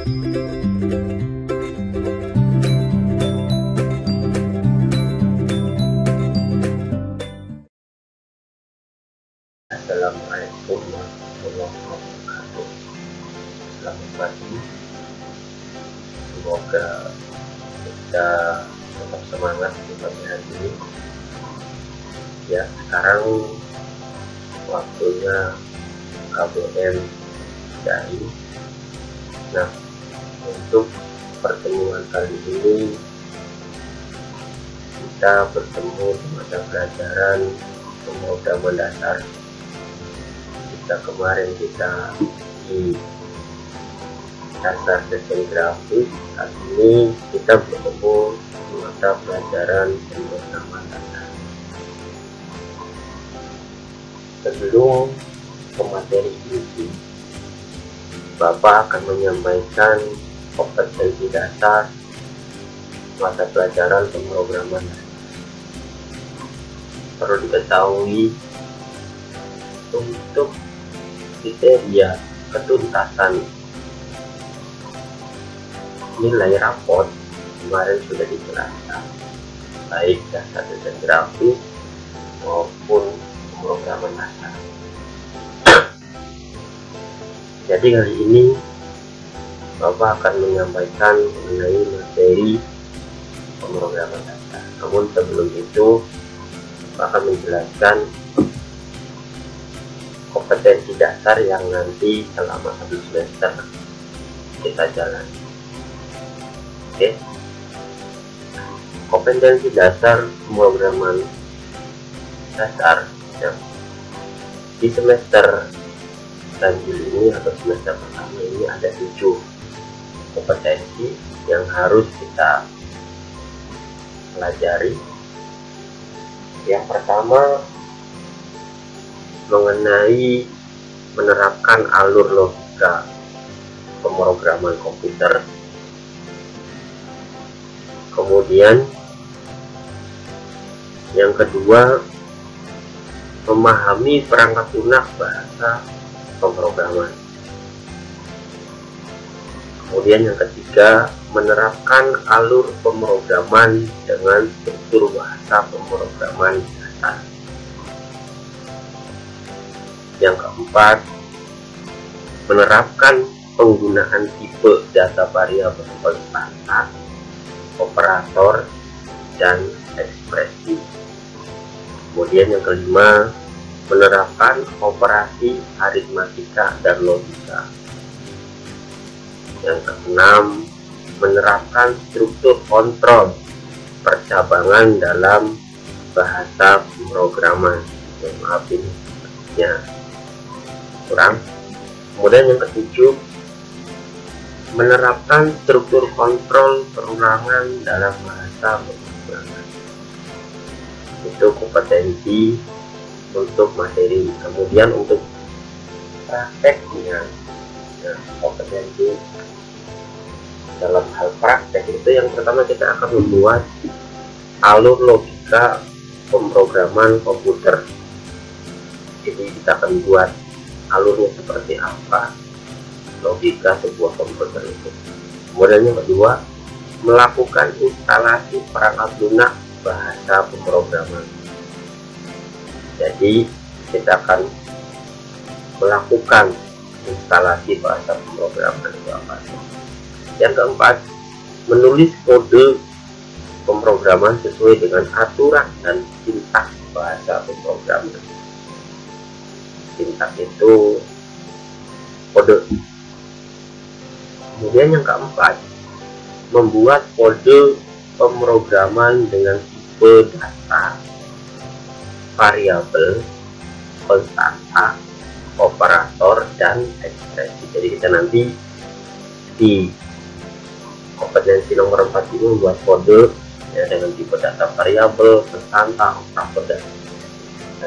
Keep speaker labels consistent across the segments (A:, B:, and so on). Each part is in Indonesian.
A: Assalamualaikum warahmatullahi wabarakatuh. Selamat pagi. Semoga kita tetap semangat di pagi hari ini. Ya, sekarang waktunya KBM daring. Nah, untuk pertemuan kali ini kita bertemu di mata pelajaran pemrograman dasar. Kemarin kita di dasar desain grafis, kali ini kita bertemu di mata pelajaran pemrograman dasar. Sebelum ke materi inti, Bapak akan menyampaikan kompetensi dasar mata pelajaran pemrograman dasar. Perlu diketahui, untuk kriteria ketuntasan nilai raport kemarin sudah dijelaskan, baik dasar desain grafis maupun pemrograman dasar. Jadi kali ini Bapak akan menyampaikan mengenai materi pemrograman dasar. Namun sebelum itu Bapak akan menjelaskan kompetensi dasar yang nanti selama 1 semester kita jalani. Oke. Kompetensi dasar pemrograman dasar ya. Di semester ganjil ini atau semester pertama ini ada 7 kompetensi yang harus kita pelajari. Yang pertama mengenai menerapkan alur logika pemrograman komputer. Kemudian yang kedua, memahami perangkat lunak bahasa pemrograman. Kemudian yang ketiga, menerapkan alur pemrograman dengan struktur bahasa pemrograman dasar. Yang keempat, menerapkan penggunaan tipe data variabel konstanta, operator, dan ekspresi. Kemudian yang kelima, menerapkan operasi aritmatika dan logika. Yang keenam, menerapkan struktur kontrol percabangan dalam bahasa pemrograman. Maaf ini ya kurang. Kemudian yang ketujuh, menerapkan struktur kontrol perulangan dalam bahasa pemrograman. Itu kompetensi untuk materi. Kemudian untuk prakteknya, ya, kompetensi dalam hal praktek itu yang pertama kita akan membuat alur logika pemrograman komputer. Jadi kita akan buat alurnya seperti apa logika sebuah komputer itu. Kemudian yang kedua, melakukan instalasi perangkat lunak bahasa pemrograman. Jadi kita akan melakukan instalasi bahasa pemrograman itu apa. Yang keempat, menulis kode pemrograman sesuai dengan aturan dan sintaks bahasa pemrograman. Sintaks itu kode. Kemudian yang keempat, membuat kode pemrograman dengan tipe data variabel konstanta, operator, dan ekspresi. Jadi kita nanti di kompetensi nomor 4 ini membuat kode ya, dengan tipe data variabel, konstanta, operator, dan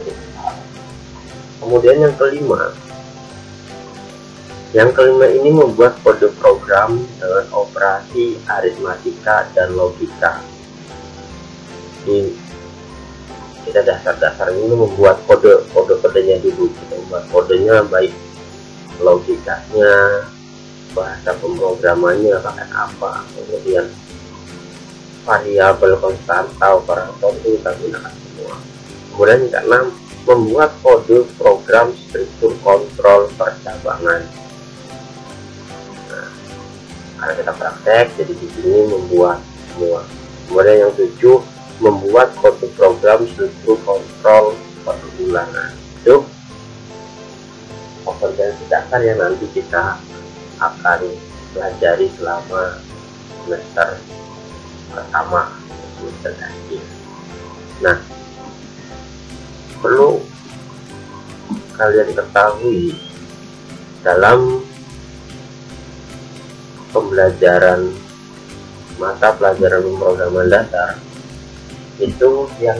A: ekspresi. Kemudian yang kelima ini membuat kode program dengan operasi aritmatika dan logika. Di kita dasar ini membuat kodenya dulu. Kita membuat kodenya baik logikanya, bahasa pemrogramannya pakai apa, kemudian variabel konstanta, operator itu kita gunakan semua. Kemudian yang keenam, membuat kode program struktur kontrol percabangan. Nah, karena kita praktek, jadi di sini membuat semua. Kemudian yang ketujuh, membuat kode program struktur kontrol perulangan. Itu kompetensi dasar yang nanti kita akan pelajari selama semester pertama, semester akhir. Nah, perlu kalian ketahui dalam pembelajaran mata pelajaran pemrograman dasar itu yang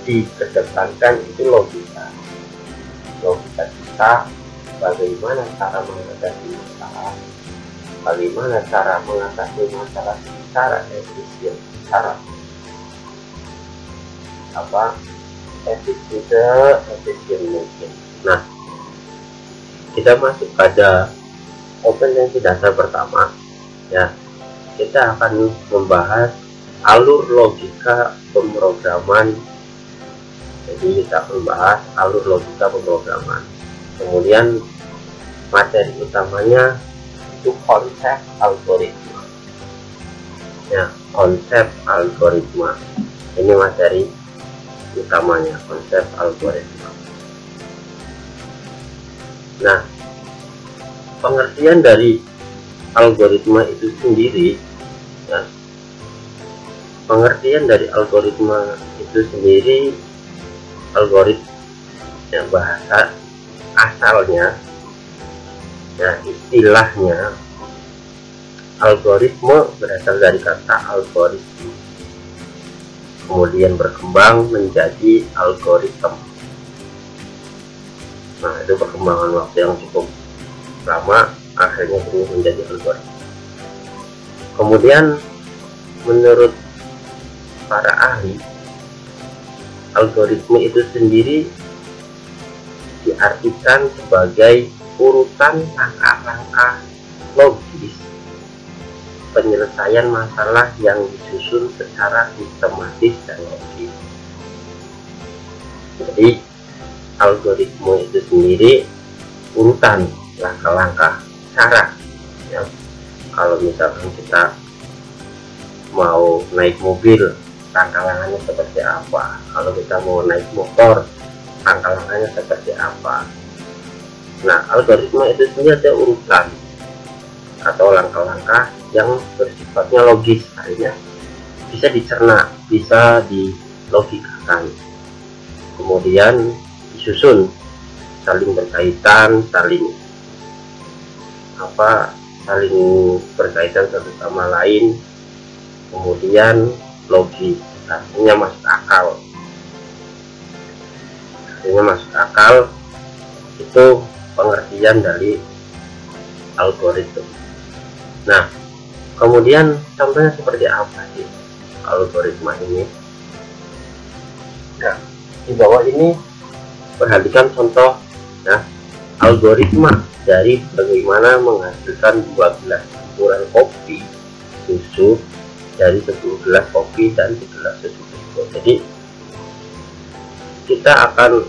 A: dikedepankan itu logika kita, bagaimana cara mengatasi masalah, bagaimana cara mengatasi masalah secara efisien, secara efisien mungkin. Nah, kita masuk pada kompetensi dasar pertama, ya. Kita akan membahas alur logika pemrograman. Jadi kita membahas alur logika pemrograman. Kemudian materi utamanya itu konsep algoritma. Ya, konsep algoritma. Ini materi utamanya, konsep algoritma. Nah, pengertian dari algoritma itu sendiri, ya, pengertian dari algoritma itu sendiri, algoritma bahasa asalnya, ya, istilahnya algoritma berasal dari kata algoritma, kemudian berkembang menjadi algoritma. Nah, itu perkembangan waktu yang cukup lama, akhirnya berubah menjadi algoritma. Kemudian menurut para ahli, algoritma itu sendiri diartikan sebagai urutan langkah-langkah logis penyelesaian masalah yang disusun secara sistematis dan logis. Jadi algoritma itu sendiri urutan langkah-langkah cara, ya. Kalau misalkan kita mau naik mobil, langkah-langkahnya seperti apa, kalau kita mau naik motor, langkah-langkahnya seperti apa. Nah, algoritma itu sendiri ada urutan atau langkah-langkah yang bersifatnya logis, artinya bisa dicerna, bisa dilogikakan, kemudian disusun, saling berkaitan, saling berkaitan satu sama lain, kemudian logis, artinya masuk akal. Artinya masuk akal itu pengertian dari algoritma. Nah, kemudian contohnya seperti apa sih algoritma ini? Nah, di bawah ini perhatikan contoh, ya, algoritma dari bagaimana menghasilkan 2 gelas campuran kopi susu dari 10 gelas kopi dan 1 gelas susu. Jadi kita akan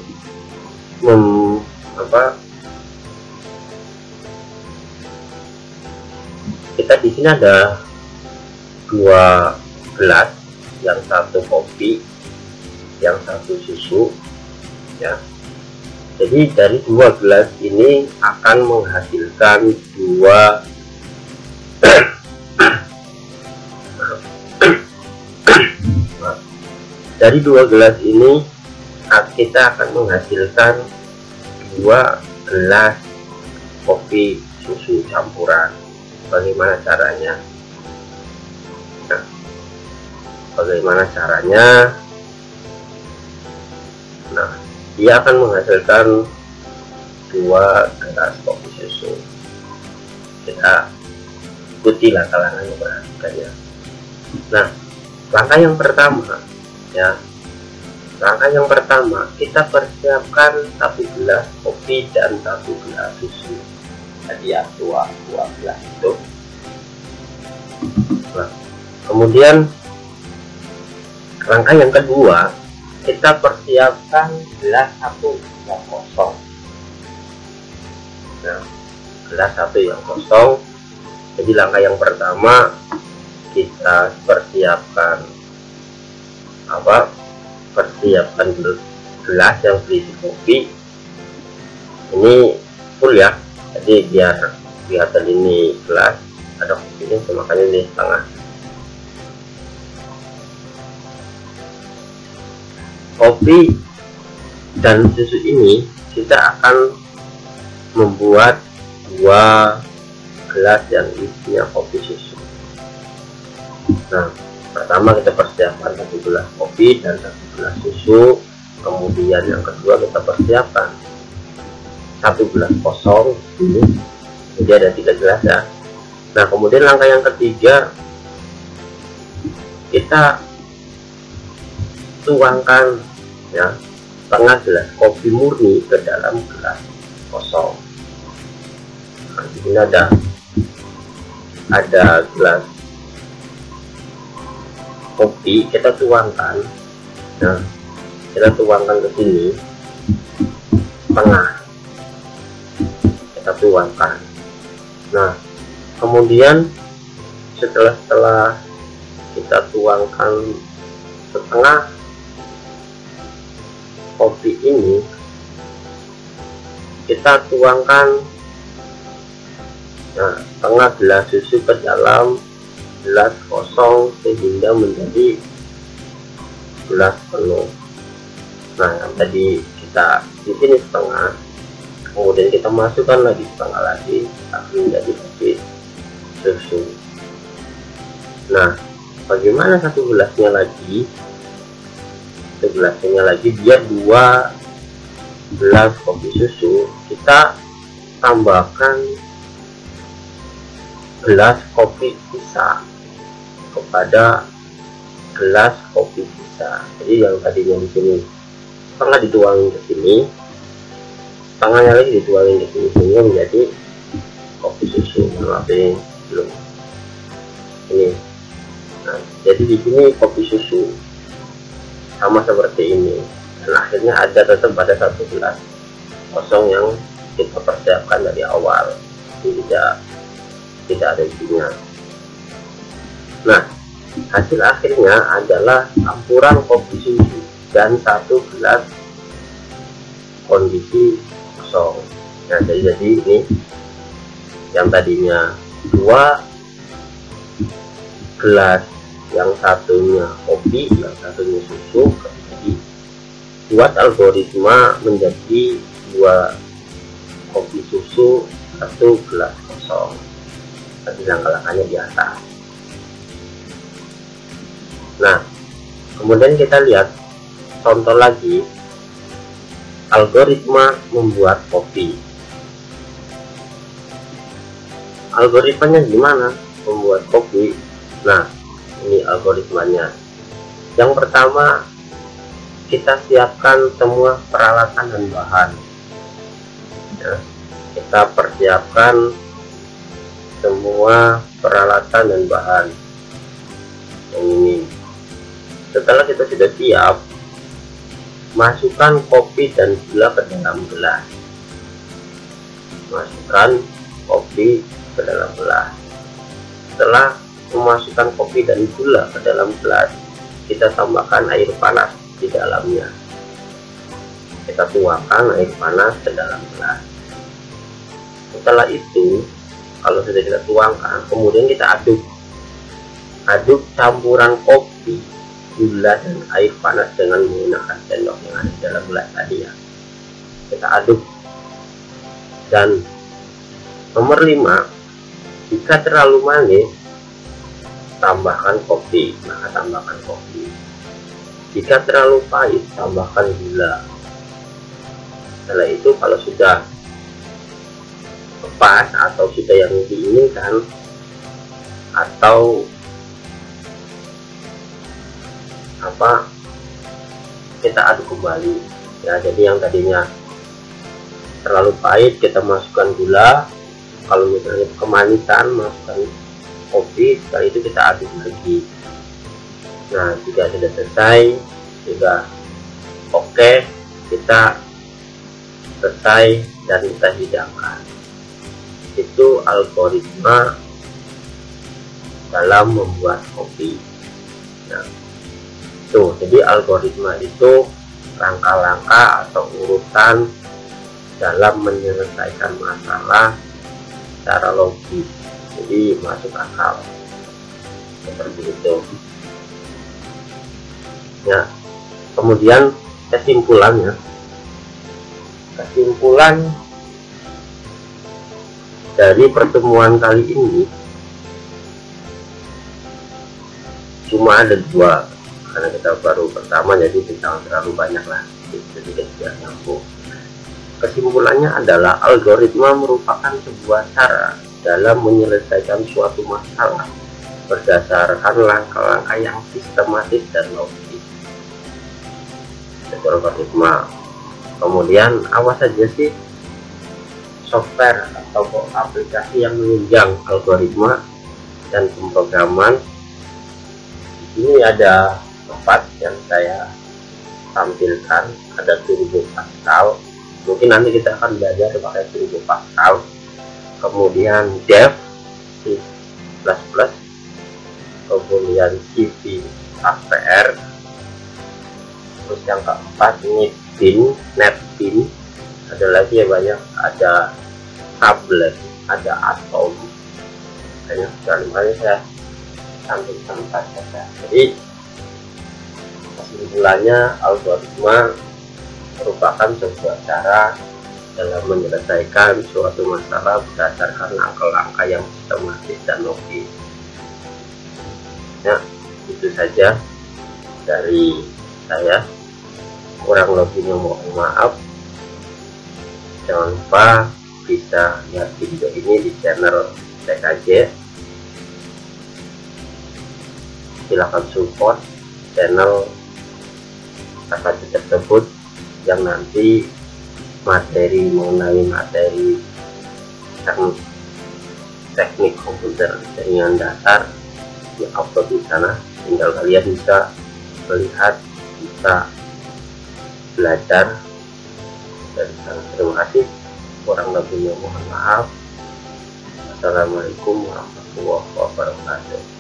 A: kita di sini ada 2 gelas, yang satu kopi, yang satu susu, ya. Jadi dari 2 gelas ini akan menghasilkan 2 dari 2 gelas ini kita akan menghasilkan 2 gelas kopi susu campuran. Bagaimana caranya? Nah, bagaimana caranya? Nah, dia akan menghasilkan 2 gelas kopi susu. Kita ikuti langkah-langkahnya, perhatikan ya. Nah, langkah yang pertama, ya, langkah yang pertama kita persiapkan 1 gelas kopi dan 1 gelas susu. tadi ya, dua gelas itu. Nah, kemudian langkah yang kedua, kita persiapkan gelas satu yang kosong. Nah, gelas satu yang kosong. Jadi langkah yang pertama, kita persiapkan gelas yang berisi kopi. Ini full ya, jadi biar kelihatan ini gelas ada kopinya, makanya ini setengah. Kopi dan susu ini kita akan membuat 2 gelas yang isinya kopi susu. Nah, pertama kita persiapkan 1 gelas kopi dan 1 gelas susu. Kemudian yang kedua kita persiapkan 1 gelas kosong ini, jadi ada 3 gelas ya. Nah, kemudian langkah yang ketiga, kita tuangkan ya setengah gelas kopi murni ke dalam gelas kosong. Nah, di sini ada gelas kopi, kita tuangkan. Nah, kita tuangkan ke sini setengah, kita tuangkan. Nah, kemudian setelah kita tuangkan setengah kopi ini, kita tuangkan setengah gelas susu ke dalam gelas kosong sehingga menjadi gelas penuh. Nah, yang tadi kita di sini setengah, kemudian kita masukkan lagi setengah lagi, tapi menjadi kopi susu. Nah, bagaimana 1 gelasnya lagi? 1 gelasnya lagi biar 2 gelas kopi susu, kita tambahkan gelas kopi sisa kepada gelas kopi sisa. Jadi yang tadinya di sini setengah dituangin ke sini, setengahnya lagi dituangin ke sini sehingga menjadi kopi susu. Tapi belum ini. Nah, jadi di sini kopi susu sama seperti ini, dan akhirnya ada tetap pada 1 gelas kosong yang kita persiapkan dari awal, jadi tidak ada isinya. Nah, hasil akhirnya adalah campuran kopi susu dan 1 gelas kondisi kosong. Nah, jadi ini yang tadinya 2 gelas, yang satunya kopi, yang satunya susu, jadi buat algoritma menjadi 2 kopi susu 1 gelas kosong. Tadi langkah-langkahnya di atas. Nah, kemudian kita lihat contoh lagi, algoritma membuat kopi. Algoritmanya gimana membuat kopi? Nah, ini algoritmanya. Yang pertama, kita siapkan semua peralatan dan bahan ya, kita persiapkan semua peralatan dan bahan yang ini. Setelah kita sudah siap, masukkan kopi dan gula ke dalam gelas. Masukkan kopi ke dalam gelas. Setelah memasukkan kopi dan gula ke dalam gelas, kita tambahkan air panas di dalamnya. Kita tuangkan air panas ke dalam gelas. Setelah itu, kalau sudah kita tuangkan, kemudian kita aduk campuran kopi, gula dan air panas dengan menggunakan sendok yang ada di dalam gelas tadi ya. Kita aduk. Dan nomor 5, jika terlalu manis, tambahkan kopi. Maka tambahkan kopi. Jika terlalu pahit, tambahkan gula. Setelah itu, kalau sudah pas atau sudah yang diinginkan, atau kita aduk kembali ya. Jadi yang tadinya terlalu pahit, kita masukkan gula, kalau misalnya kemanisan masukkan kopi, setelah itu kita aduk lagi. Nah jika sudah selesai, sudah oke, kita selesai dan kita hidangkan. Itu algoritma dalam membuat kopi. Nah tuh, jadi algoritma itu langkah-langkah atau urutan dalam menyelesaikan masalah secara logis, jadi masuk akal, seperti itu. Ya, kemudian kesimpulan dari pertemuan kali ini cuma ada dua, karena kita baru pertama jadi tidak terlalu banyak lah, jadi tidak nyambung. Kesimpulannya adalah algoritma merupakan sebuah cara dalam menyelesaikan suatu masalah berdasarkan langkah-langkah yang sistematis dan logis. Itu algoritma. Kemudian apa saja sih software atau aplikasi yang menunjang algoritma dan pemrograman? Di sini ada 4 yang saya tampilkan. Ada Turbo Pascal, mungkin nanti kita akan belajar pakai Turbo Pascal. Kemudian Dev C++, kemudian CV HPR, terus yang keempat NetBeans, ada lagi ya banyak, ada Tablet, ada Atom, banyak sekali. Makanya saya tampilkan 4 saja. Jadi kesimpulannya, algoritma merupakan sebuah cara dalam menyelesaikan suatu masalah berdasarkan langkah-langkah yang sistematis dan logis. Ya, itu saja dari saya. Kurang lebihnya mohon maaf. Jangan lupa bisa lihat video ini di channel TKJ. Silakan support channel TKJ tersebut yang nanti materi mengenai materi teknik komputer jaringan dasar di-upload di sana, tinggal kalian bisa melihat, bisa belajar dari sana. Terima kasih, kurang lebihnya mohon maaf. Assalamualaikum warahmatullahi wabarakatuh.